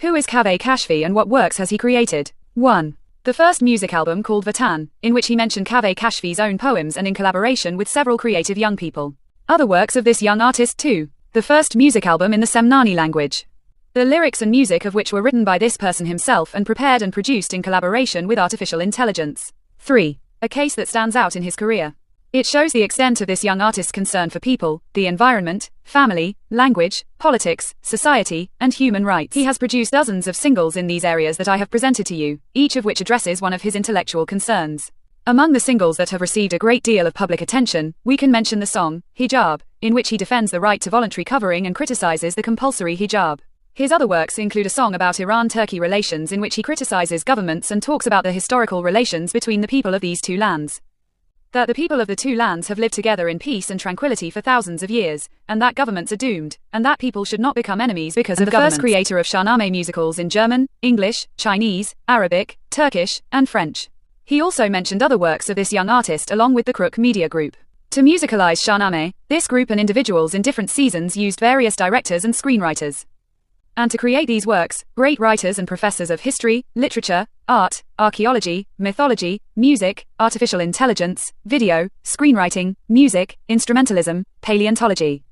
Who is Kaveh Kashfi and what works has he created? 1. The first music album called Vatan, in which he mentioned Kaveh Kashfi's own poems and in collaboration with several creative young people. Other works of this young artist 2. The first music album in the Semnani language. The lyrics and music of which were written by this person himself and prepared and produced in collaboration with artificial intelligence. 3. A case that stands out in his career. It shows the extent of this young artist's concern for people, the environment, family, language, politics, society, and human rights. He has produced dozens of singles in these areas that I have presented to you, each of which addresses one of his intellectual concerns. Among the singles that have received a great deal of public attention, we can mention the song, Hijab, in which he defends the right to voluntary covering and criticizes the compulsory hijab. His other works include a song about Iran-Turkey relations in which he criticizes governments and talks about the historical relations between the people of these two lands. That the people of the two lands have lived together in peace and tranquility for thousands of years, and that governments are doomed, and that people should not become enemies because of the first creator of Shahnameh musicals in German, English, Chinese, Arabic, Turkish, and French. He also mentioned other works of this young artist along with the Crook Media Group. To musicalize Shahnameh, this group and individuals in different seasons used various directors and screenwriters. And to create these works, great writers and professors of history, literature, art, archaeology, mythology, music, artificial intelligence, video, screenwriting, music, instrumentalism, paleontology,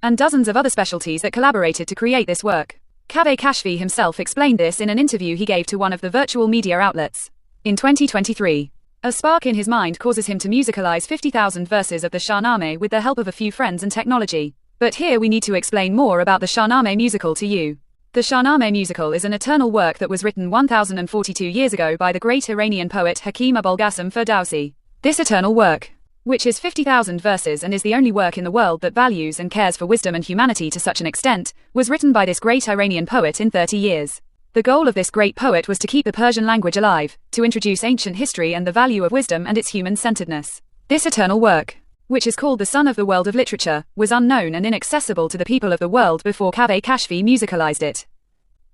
and dozens of other specialties that collaborated to create this work. Kaveh Kashfi himself explained this in an interview he gave to one of the virtual media outlets. In 2023, a spark in his mind causes him to musicalize 50,000 verses of the Shahnameh with the help of a few friends and technology. But here we need to explain more about the Shahnameh musical to you. The Shahnameh musical is an eternal work that was written 1042 years ago by the great Iranian poet Hakim Abolghasem Ferdowsi. This eternal work, which is 50,000 verses and is the only work in the world that values and cares for wisdom and humanity to such an extent, was written by this great Iranian poet in 30 years. The goal of this great poet was to keep the Persian language alive, to introduce ancient history and the value of wisdom and its human-centeredness. This eternal work, which is called the Sun of the World of Literature, was unknown and inaccessible to the people of the world before Kaveh Kashfi musicalized it.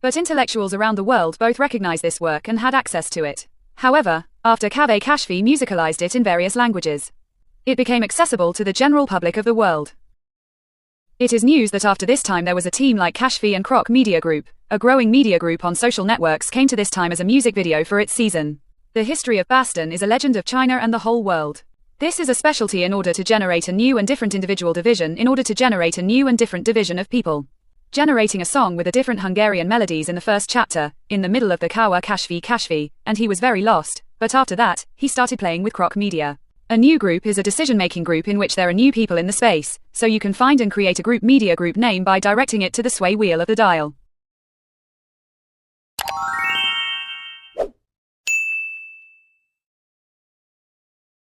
But intellectuals around the world both recognized this work and had access to it. However, after Kaveh Kashfi musicalized it in various languages, it became accessible to the general public of the world. It is news that after this time there was a team like Kashfi and Crook Media Group, a growing media group on social networks, came to this time as a music video for its season. The history of Bastan is a legend of China and the whole world. This is a specialty in order to generate a new and different individual division in order to generate a new and different division of people. Generating a song with a different Hungarian melodies in the first chapter, in the middle of the Kaveh Kashfi, and he was very lost, but after that, he started playing with Crook Media. A new group is a decision-making group in which there are new people in the space, so you can find and create a group media group name by directing it to the sway wheel of the dial.